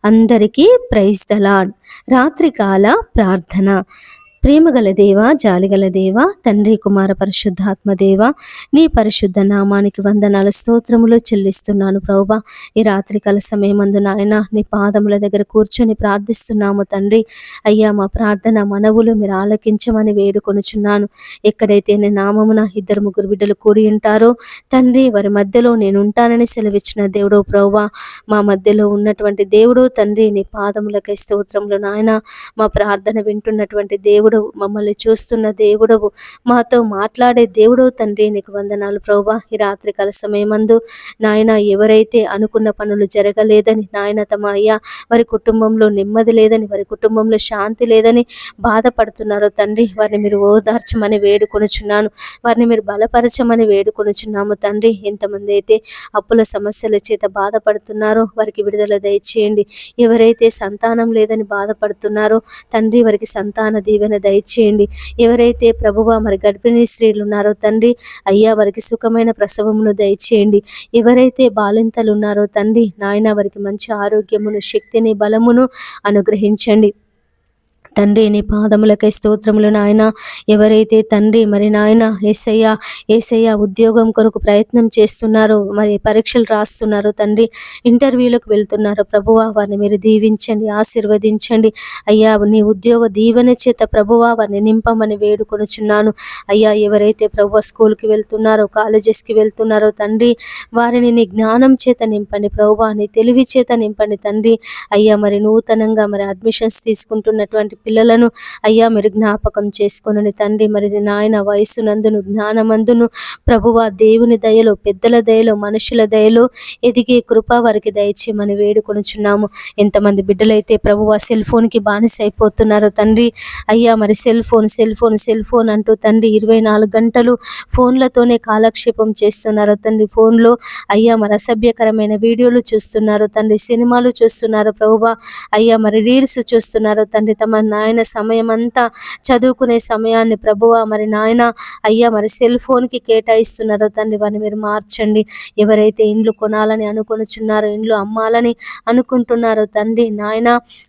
అందరికీ praise the lord. రాత్రికాల ప్రార్థన. ప్రేమగల దేవ, జాలిగల దేవ, తండ్రి కుమార పరిశుద్ధాత్మ దేవ, నీ పరిశుద్ధ నామానికి వందనాలు స్తోత్రములు చెల్లిస్తున్నాను ప్రభువా. ఈ రాత్రికాల సమయమందు నాయన నీ పాదముల దగ్గర కూర్చొని ప్రార్థిస్తున్నాము తండ్రి. అయ్యా, మా ప్రార్థన మనవులు మీరు ఆలకించమని వేడుకొనుచున్నాను. ఎక్కడైతే నీ నామమున 2-3 బిడ్డలు కూడి ఉంటారో తండ్రి, వారి మధ్యలో నేను ఉంటానని సెలవిచ్చిన దేవుడో ప్రభువా, మా మధ్యలో ఉన్నటువంటి దేవుడు తండ్రి, నీ పాదములకై స్తోత్రములు నాయన. మా ప్రార్థన వింటున్నటువంటి దేవుడు, మమ్మల్ని చూస్తున్న దేవుడవు, మాతో మాట్లాడే దేవుడవు తండ్రి, నీకు వందనాలు ప్రభువా. ఈ రాత్రికాల సమయమందు నాయన ఎవరైతే అనుకున్న పనులు జరగలేదని నాయన, తమ అయ్యా వారి కుటుంబంలో నెమ్మది లేదని, వారి కుటుంబంలో శాంతి లేదని బాధపడుతున్నారో తండ్రి, వారిని మీరు ఓదార్చమని వేడుకొనుచున్నాను. వారిని మీరు బలపరచమని వేడుకొనుచున్నాము తండ్రి. ఎంతమంది అయితే అప్పుల సమస్యల చేత బాధపడుతున్నారో వారికి విడుదల దయచేయండి. ఎవరైతే సంతానం లేదని బాధపడుతున్నారో తండ్రి, వారికి సంతాన దీవెన దయచేయండి. ఎవరైతే ప్రభువా మరి గర్భిణీ స్త్రీలు ఉన్నారో తండ్రి, అయ్యా వారికి సుఖమైన ప్రసవమును దయచేయండి. ఎవరైతే బాలింతలు ఉన్నారో తండ్రి నాయన, వారికి మంచి ఆరోగ్యమును, శక్తిని, బలమును అనుగ్రహించండి తండ్రి. నీ పాదములకై స్తోత్రములు నాయన. ఎవరైతే తండ్రి మరి నాయన ఏసయ్య ఉద్యోగం కొరకు ప్రయత్నం చేస్తున్నారో, మరి పరీక్షలు రాస్తున్నారో తండ్రి, ఇంటర్వ్యూలకు వెళ్తున్నారో ప్రభువా, వారిని మీరు దీవించండి, ఆశీర్వదించండి. అయ్యా, నీ ఉద్యోగ దీవెన చేత ప్రభువా వారిని నింపమని వేడుకొనుచున్నాను. అయ్యా, ఎవరైతే ప్రభువా స్కూల్కి వెళ్తున్నారో, కాలేజెస్కి వెళ్తున్నారో తండ్రి, వారిని నీ జ్ఞానం చేత నింపండి ప్రభువా, నీ తెలివి చేత నింపండి తండ్రి. అయ్యా, మరి నూతనంగా మరి అడ్మిషన్స్ తీసుకుంటున్నటువంటి పిల్లలను అయ్యా మీరు జ్ఞాపకం చేసుకొనండి తండ్రి. మరి నాయన వయసునందును, జ్ఞానమందును ప్రభువా దేవుని దయలో, పెద్దల దయలో, మనుషుల దయలో ఎదిగే కృప వారికి దయచేయమని వేడుకొనుచున్నాము. ఎంతమంది బిడ్డలైతే ప్రభువా సెల్ ఫోన్కి బానిస అయిపోతున్నారో తండ్రి, అయ్యా మరి సెల్ ఫోన్ అంటూ తండ్రి 24 గంటలు ఫోన్లతోనే కాలక్షేపం చేస్తున్నారో తండ్రి. ఫోన్లో అయ్యా మరి అసభ్యకరమైన వీడియోలు చూస్తున్నారు తండ్రి, సినిమాలు చూస్తున్నారు ప్రభువా, అయ్యా మరి రీల్స్ చూస్తున్నారు తండ్రి. తమ నాయన సమయం అంతా చదువుకునే సమయాన్ని ప్రభువా మరి నాయన అయ్యా మరి సెల్ ఫోన్కి కేటాయిస్తున్నారో తండ్రి, వారిని మీరు మార్చండి. ఎవరైతే ఇండ్లు కొనాలని అనుకొనుచున్నారో, ఇండ్లు అమ్మాలని అనుకుంటున్నారో తండ్రి నాయన,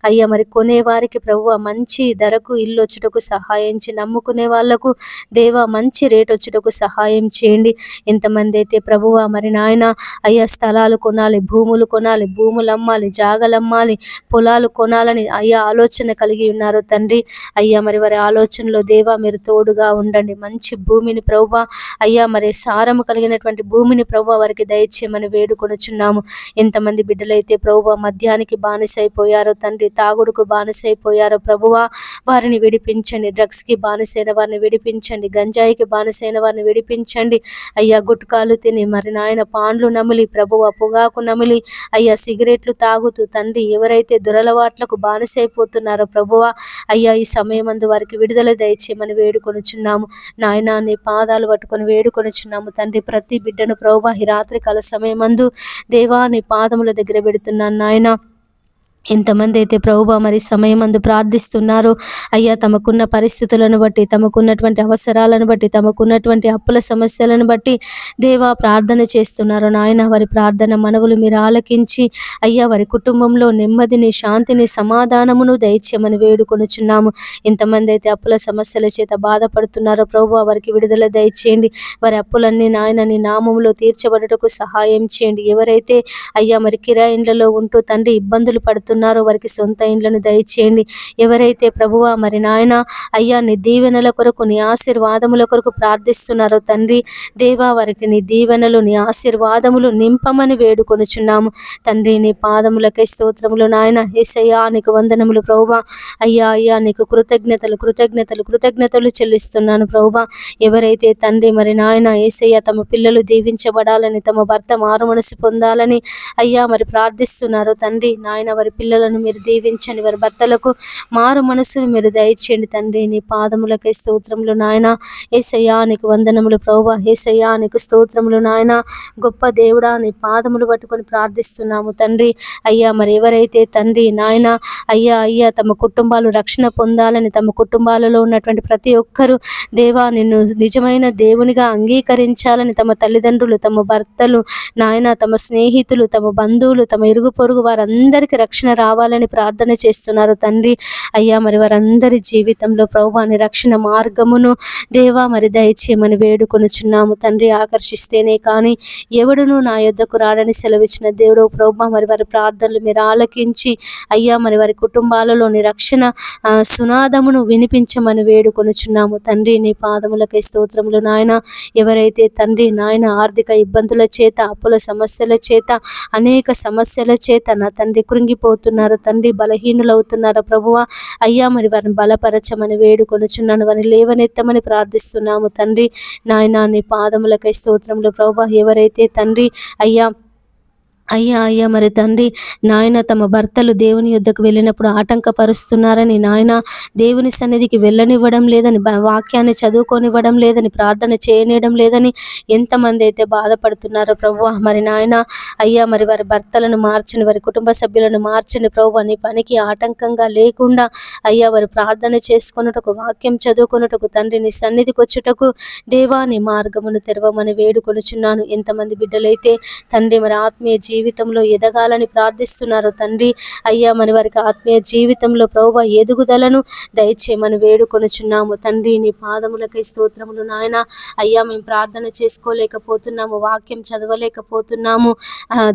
అయ్యా మరి కొనేవారికి ప్రభువా మంచి ధరకు ఇల్లు వచ్చుటకు సహాయం చేయండి. నమ్ముకునే వాళ్లకు దేవా మంచి రేట్ వచ్చుటకు సహాయం చేయండి. ఎంతమంది అయితే ప్రభువా మరి నాయన అయ్యా స్థలాలు కొనాలి, భూములు కొనాలి, భూములు అమ్మాలి, జాగలు అమ్మాలి, పొలాలు కొనాలని అయ్యా ఆలోచన కలిగి ఉన్నారో తండ్రి, అయ్యా మరి వారి ఆలోచనలో దేవా మీరు తోడుగా ఉండండి. మంచి భూమిని ప్రభువా అయ్యా మరి సారము కలిగినటువంటి భూమిని ప్రభువా వారికి దయచేయమని వేడుకొనుచున్నాము. ఎంతమంది బిడ్డలైతే ప్రభువా మద్యానికి బానిసైపోయారో తండ్రి, తాగుడుకు బానిసైపోయారో ప్రభువా వారిని విడిపించండి. డ్రగ్స్కి బానిసైన వారిని విడిపించండి, గంజాయికి బానిసైన వారిని విడిపించండి. అయ్యా గుట్కాలు తిని మరి నాయన పాండ్లు నమిలి ప్రభువా, పొగాకు నమిలి అయ్యా సిగరెట్లు తాగుతూ తండ్రి ఎవరైతే దురలవాట్లకు బానిసైపోతున్నారో ప్రభువా అయ్యా ఈ సమయమందు వారికి విడుదల దయచేయమని వేడుకొనుచున్నాము. నాయనా నీ పాదాలు పట్టుకొని వేడుకొనుచున్నాము తండ్రి. ప్రతి బిడ్డను ప్రభువా ఈ రాత్రికాల సమయమందు దేవా నీ పాదముల దగ్గర పెడుతున్నాను నాయన. ఎంతమంది అయితే ప్రభువా మరి సమయమందు ప్రార్థిస్తున్నారో అయ్యా తమకున్న పరిస్థితులను బట్టి, తమకున్నటువంటి అవసరాలను బట్టి, తమకున్నటువంటి అప్పుల సమస్యలను బట్టి దేవా ప్రార్థన చేస్తున్నారో నాయన, వారి ప్రార్థన మనవులు మీరు ఆలకించి అయ్యా వారి కుటుంబంలో నెమ్మదిని, శాంతిని, సమాధానమును దయచేయమని వేడుకొనుచున్నాము. ఎంతమంది అయితే అప్పుల సమస్యల చేత బాధపడుతున్నారో ప్రభువా వారికి విడుదల దయచేయండి. వారి అప్పులన్నీ నాయన నీ నామములో తీర్చబడుటకు సహాయం చేయండి. ఎవరైతే అయ్యా మరి కిరాయి ఇండ్లలో ఉంటూ తండ్రి ఇబ్బందులు పడుతున్నారో వారికి సొంత ఇండ్లను దయచేయండి. ఎవరైతే ప్రభువా మరి నాయన అయ్యా నీ దీవెనల కొరకు, నీ ఆశీర్వాదముల కొరకు ప్రార్థిస్తున్నారో తండ్రి దేవా వారికి నీ దీవెనలు, నీ ఆశీర్వాదములు నింపమని వేడుకొనుచున్నాము తండ్రి. నీ పాదములకై స్తోత్రములు నాయన. యేసయ్యా నీకు వందనములు ప్రభువా. అయ్యా నీకు కృతజ్ఞతలు చెల్లిస్తున్నాను ప్రభువా. ఎవరైతే తండ్రి మరి నాయన యేసయ్య తమ పిల్లలు దీవించబడాలని, తమ భర్త మారు మనసు పొందాలని అయ్యా మరి ప్రార్థిస్తున్నారో తండ్రి నాయన, వారి పిల్లలను మీరు దీవించండి, వారి భర్తలకు మారు మనసును మీరు దయచేయండి తండ్రి. నీ పాదములకై స్తోత్రములు నాయన. యేసయ్యా నీకు వందనములు ప్రభువా. యేసయ్యా నీకు స్తోత్రములు నాయన. గొప్ప దేవుడా నీ పాదములు పట్టుకొని ప్రార్థిస్తున్నాము తండ్రి. అయ్యా మరి ఎవరైతే తండ్రి నాయన అయ్యా తమ కుటుంబాలు రక్షణ పొందాలని, తమ కుటుంబాలలో ఉన్నటువంటి ప్రతి ఒక్కరూ దేవా నిన్ను నిజమైన దేవునిగా అంగీకరించాలని, తమ తల్లిదండ్రులు, తమ భర్తలు నాయన, తమ స్నేహితులు, తమ బంధువులు, తమ ఇరుగు పొరుగు వారందరికీ రక్షణ రావాలని ప్రార్థన చేస్తున్నారు తండ్రి. అయ్యా మరి వారందరి జీవితంలో ప్రభువా నీ రక్షణ మార్గమును దేవా మరి దయచేయమని వేడుకొనుచున్నాము తండ్రి. ఆకర్షిస్తేనే కానీ ఎవడును నా యొద్దకు రాడని సెలవిచ్చిన దేవుడు ప్రభువా మరి వారి ప్రార్థనలు మీరు ఆలకించి అయ్యా మరి వారి కుటుంబాలలోని రక్షణ సునాదమును వినిపించమని వేడుకొనుచున్నాము తండ్రి. నీ పాదములకై స్తోత్రములు నాయన. ఎవరైతే తండ్రి నాయన ఆర్థిక ఇబ్బందుల చేత, అప్పుల సమస్యల చేత, అనేక సమస్యల చేత నా తండ్రి కృంగిపోతున్నారు తండ్రి, బలహీనులవుతున్నారా ప్రభువా అయ్యా మరి వారిని బలపరచమని వేడుకొనుచున్నాను. వారిని లేవనెత్తమని ప్రార్థిస్తున్నాము తండ్రి. నాయన నీ పాదములకై స్తోత్రములు ప్రభువా. ఎవరైతే తండ్రి అయ్యా అయ్యా మరి తండ్రి నాయన తమ భర్తలు దేవుని యొద్దకు వెళ్ళినప్పుడు ఆటంకపరుస్తున్నారని, నాయన దేవుని సన్నిధికి వెళ్ళనివ్వడం లేదని, వాక్యాన్ని చదువుకొనివ్వడం లేదని, ప్రార్థన చేయనివ్వడం లేదని ఎంతమంది అయితే బాధపడుతున్నారో ప్రభువా మరి నాయన అయ్యా మరి వారి భర్తలను మార్చని, వారి కుటుంబ సభ్యులను మార్చని ప్రభువా. నీ పనికి ఆటంకంగా లేకుండా అయ్యా వారు ప్రార్థన చేసుకొనుటకు, వాక్యం చదువుకొనుటకు తండ్రి నీ సన్నిధికి వచ్చుటకు దేవా నీ మార్గమును తెరవమని వేడుకొనుచున్నాను. ఎంతమంది బిడ్డలైతే తండ్రి మరి ఆత్మీయ జీవితంలో ఎదగాలని ప్రార్థిస్తున్నారు తండ్రి. అయ్యా మరి వారికి ఆత్మీయ జీవితంలో ప్రభువా ఎదుగుదలను దయచేయమని వేడుకొనుచున్నాము తండ్రి. నీ పాదములకై స్తోత్రములు నాయన. అయ్యా మేము ప్రార్థన చేసుకోలేకపోతున్నాము, వాక్యం చదవలేకపోతున్నాము,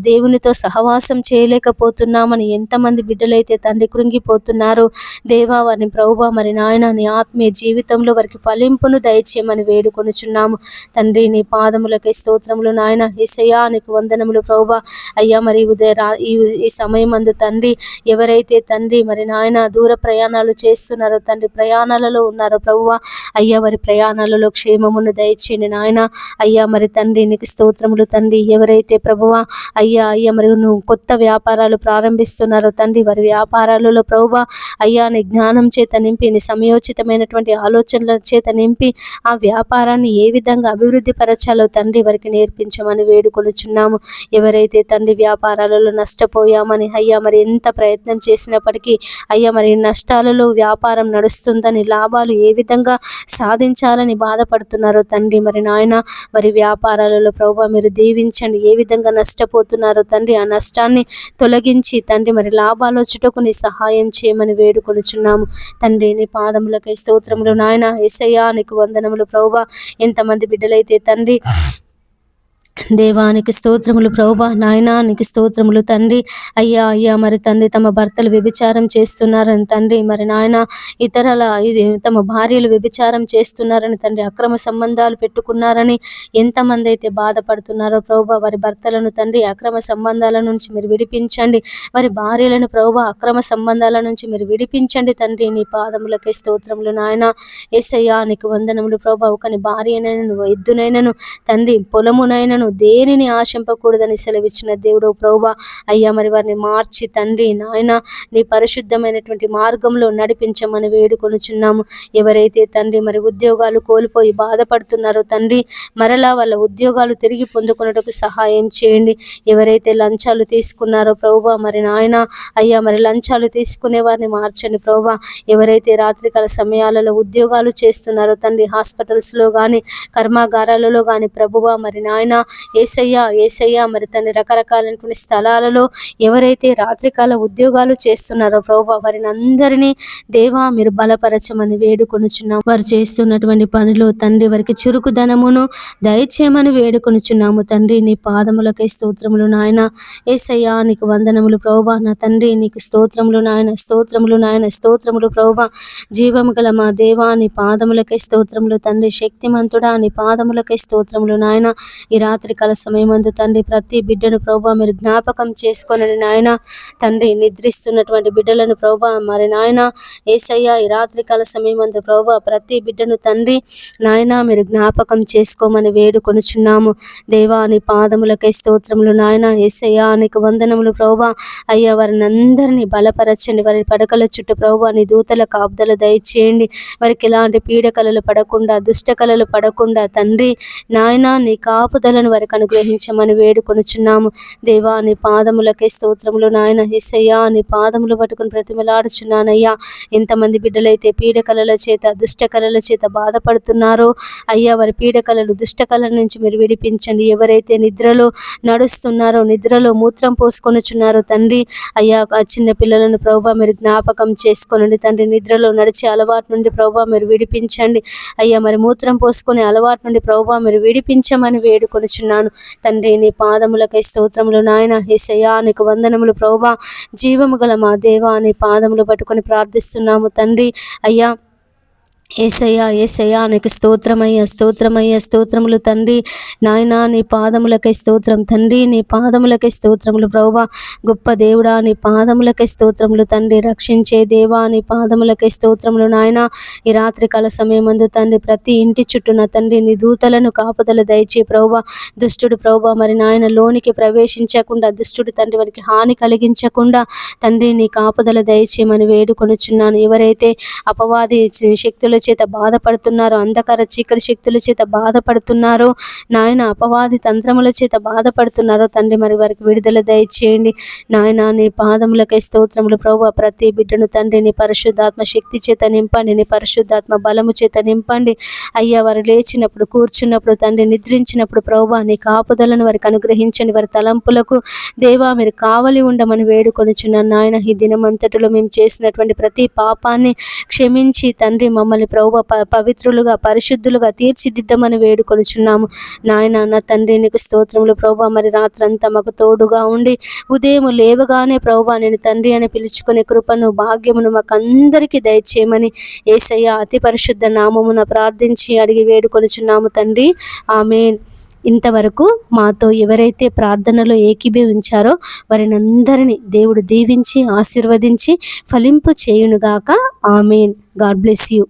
దేవునితో సహవాసం చేయలేకపోతున్నామని ఎంతమంది బిడ్డలైతే తండ్రి కృంగిపోతున్నారు దేవా వారిని ప్రభువా మరి నాయన నీ ఆత్మీయ జీవితంలో వారికి ఫలింపును దయచేయమని వేడుకొనుచున్నాము తండ్రి. నీ పాదములకై స్తోత్రములు నాయన. యేసయ్యా నీకు వందనములు ప్రభువా. అయ్యా మరి ఈ సమయం అందు తండ్రి ఎవరైతే తండ్రి మరి నాయన దూర ప్రయాణాలు చేస్తున్నారో తండ్రి, ప్రయాణాలలో ఉన్నారో ప్రభువా అయ్యా వారి ప్రయాణాలలో క్షేమమును దయచేయండి నాయన. అయ్యా మరి తండ్రి నీకు స్తోత్రములు తండ్రి. ఎవరైతే ప్రభువా అయ్యా మరి నువ్వు కొత్త వ్యాపారాలు ప్రారంభిస్తున్నారో తండ్రి, వారి వ్యాపారాలలో ప్రభువా అయ్యా నీ జ్ఞానం చేత నింపి, నీ సమయోచితమైనటువంటి ఆలోచనల చేత నింపి ఆ వ్యాపారాన్ని ఏ విధంగా అభివృద్ధి పరచాలో తండ్రి వారికి నేర్పించమని వేడుకొనుచున్నాము. ఎవరైతే తండ్రి వ్యాపారాలలో నష్టపోయామని అయ్యా మరి ఎంత ప్రయత్నం చేసినప్పటికీ అయ్యా మరి నష్టాలలో వ్యాపారం నడుస్తుందని, లాభాలు ఏ విధంగా సాధించాలని బాధపడుతున్నారో తండ్రి మరి నాయన మరి వ్యాపారాలలో ప్రభువా మీరు దీవించండి. ఏ విధంగా నష్టపోతున్నారో తండ్రి ఆ నష్టాన్ని తొలగించి తండ్రి మరి లాభాలు వచ్చుటకు నీ సహాయం చేయమని వేడుకొనుచున్నాము తండ్రి. నీ పాదములకై స్తోత్రములు నాయన. యేసయ్యా నీకు వందనములు ప్రభువా. ఎంతమంది బిడ్డలైతే తండ్రి దేవానికి స్తోత్రములు ప్రభువా నాయనా నీకు స్తోత్రములు తండ్రి. అయ్యా మరి తండ్రి తమ భర్తలు వ్యభిచారం చేస్తున్నారని తండ్రి మరి నాయన ఇతరుల తమ భార్యలు వ్యభిచారం చేస్తున్నారని తండ్రి, అక్రమ సంబంధాలు పెట్టుకున్నారని ఎంతమంది అయితే బాధపడుతున్నారో ప్రభువా వారి భర్తలను తండ్రి అక్రమ సంబంధాల నుంచి మీరు విడిపించండి. వారి భార్యలను ప్రభువా అక్రమ సంబంధాల నుంచి మీరు విడిపించండి తండ్రి. నీ పాదములకే స్తోత్రములు నాయన. యేసయ్యా నీకు వందనములు ప్రభువా. ఒకని భార్యనైనను, ఎద్దునైనను తండ్రి, పొలమునైనను దేనిని ఆశింపకూడదని సెలవిచ్చిన దేవుడు ప్రభువా అయ్యా మరి వారిని మార్చి తండ్రి నాయన నీ పరిశుద్ధమైనటువంటి మార్గంలో నడిపించమని వేడుకొనుచున్నాము. ఎవరైతే తండ్రి మరి ఉద్యోగాలు కోల్పోయి బాధపడుతున్నారో తండ్రి మరలా వాళ్ళ ఉద్యోగాలు తిరిగి పొందుకున్నట్టుకు సహాయం చేయండి. ఎవరైతే లంచాలు తీసుకున్నారో ప్రభువా మరి నాయన అయ్యా మరి లంచాలు తీసుకునే వారిని మార్చండి ప్రభువా. ఎవరైతే రాత్రికాల సమయాలలో ఉద్యోగాలు చేస్తున్నారో తండ్రి, హాస్పిటల్స్లో కానీ కర్మాగారాలలో కానీ ప్రభువా మరి నాయన ఏసయ్యా మరి తన రకరకాలైనటువంటి స్థలాలలో ఎవరైతే రాత్రికాల ఉద్యోగాలు చేస్తున్నారో ప్రభువా వారిని అందరినీ దేవా మీరు బలపరచమని వేడుకొనుచున్నాము. వారు చేస్తున్నటువంటి పనిలో తండ్రి వారికి చురుకుదనమును దయచేయమని వేడుకొనుచున్నాము తండ్రి. నీ పాదములకై స్తోత్రములు నాయన. యేసయ్యా నీకు వందనములు ప్రభువా. నా తండ్రి నీకు స్తోత్రములు నాయన. స్తోత్రములు నాయన. స్తోత్రములు ప్రభువా. జీవము గల మా దేవా నీ పాదములకై స్తోత్రములు తండ్రి. శక్తిమంతుడా నీ పాదములకై స్తోత్రములు నాయన. ఈ రాత్రికాల సమయమందు తండ్రి ప్రతి బిడ్డను ప్రభువా మీరు జ్ఞాపకం చేసుకొనండి నాయన. తండ్రి నిద్రిస్తున్నటువంటి బిడ్డలను ప్రభువా మరి నాయన యేసయ్యా ఈ రాత్రికాల సమయమందు ప్రభువా ప్రతి బిడ్డను తండ్రి నాయన మీరు జ్ఞాపకం చేసుకోమని వేడుకొనుచున్నాము దేవా. నీ పాదములకై స్తోత్రములు నాయన. యేసయ్యా నీకు వందనములు ప్రభువా. అయ్యా వారిని అందరినీ బలపరచండి. వారి పడకల చుట్టూ ప్రభువా నీ దూతల కాపుదల దయచేయండి. వారికి ఎలాంటి పీడకలలు పడకుండా, దుష్టకలలు పడకుండా తండ్రి నాయన నీ కాపుదలను వారికి అనుగ్రహించమని వేడుకొనుచున్నాము. దేవా నీ పాదములకే స్తోత్రములు నాయన. యేసయ్యా నీ పాదములు పట్టుకుని ప్రతిమలాడుచున్నానయ్యా. ఎంతమంది బిడ్డలైతే పీడకలల చేత దుష్టకలల చేత బాధపడుతున్నారో అయ్యా, వారి పీడకలలు దుష్టకలల నుంచి మీరు విడిపించండి. ఎవరైతే నిద్రలో నడుస్తున్నారో, నిద్రలో మూత్రం పోసుకొనుచున్నారో తండ్రి అయ్యా, ఆ చిన్న పిల్లలను ప్రభువా మీరు జ్ఞాపకం చేసుకోనండి తండ్రి. నిద్రలో నడిచే అలవాటు నుండి ప్రభువా మీరు విడిపించండి అయ్యా. మరి మూత్రం పోసుకునే అలవాటు నుండి ప్రభువా మీరు విడిపించమని వేడుకొనుచున్నాను తండ్రి. నీ పాదములకై స్తోత్రములు నాయన. యేసయ్యా నీకు వందనములు ప్రభువా. జీవము గల మా దేవా నీ పాదములు పట్టుకొని ప్రార్థిస్తున్నాము తండ్రి అయ్యా. యేసయ్యా యేసయ్యా నీకు స్తోత్రమయ్యా, స్తోత్రమయ్యా, స్తోత్రములు తండ్రి నాయన. నీ పాదములకై స్తోత్రం తండ్రి. నీ పాదములకై స్తోత్రములు ప్రభువా. గొప్ప దేవుడా నీ పాదములకై స్తోత్రములు తండ్రి. రక్షించే దేవా నీ పాదములకై స్తోత్రములు నాయన. ఈ రాత్రి కాల సమయమందు తండ్రి ప్రతి ఇంటి చుట్టూన తండ్రి నీ దూతలను కాపుదల దయచే ప్రభువా. దుష్టుడు ప్రభువా మరి నాయన లోనికి ప్రవేశించకుండా, దుష్టుడు తండ్రి వారికి హాని కలిగించకుండా తండ్రి నీ కాపుదల దయచేయమని వేడుకొనుచున్నాను. ఎవరైతే అపవాది శక్తుల చేత బాధపడుతున్నారో, అంధకార చీకటి శక్తుల చేత బాధపడుతున్నారో నాయన, అపవాది తంత్రముల చేత బాధపడుతున్నారో తండ్రి మరి వారికి విడుదల దయచేయండి నాయన. నీ పాదములకై స్తోత్రములు ప్రభువా. ప్రతి బిడ్డను తండ్రి నీ పరిశుద్ధాత్మ శక్తి చేత నింపండి, నీ పరిశుద్ధాత్మ బలము చేత నింపండి అయ్యా. వారు లేచినప్పుడు, కూర్చున్నప్పుడు తండ్రి, నిద్రించినప్పుడు ప్రభువా నీ కాపుదలను వారికి అనుగ్రహించండి. వారి తలంపులకు దేవా మీరు కావలి ఉండమని వేడుకొనుచున్నాను నాయన. ఈ దినమంతటిలో మేము చేసినటువంటి ప్రతి పాపాన్ని క్షమించి తండ్రి మమ్మల్ని ప్రభువా పవిత్రులుగా, పరిశుద్ధులుగా తీర్చిదిద్దమని వేడుకొనుచున్నాము నాయన. నా తండ్రి నీకు స్తోత్రములు ప్రభువా. మరి రాత్రంతా మాకు తోడుగా ఉండి ఉదయం లేవగానే ప్రభువా నేను తండ్రి అని పిలుచుకునే కృపను, భాగ్యమును మాకు అందరికీ దయచేయమని యేసయ్య అతి పరిశుద్ధ నామమున ప్రార్థించి అడిగి వేడుకొనుచున్నాము తండ్రి. ఆమేన్. ఇంతవరకు మాతో ఎవరైతే ప్రార్థనలో ఏకీభవించారో వారిని అందరినీ దేవుడు దీవించి ఆశీర్వదించి ఫలింపు చేయునుగాక. ఆమేన్. God bless you.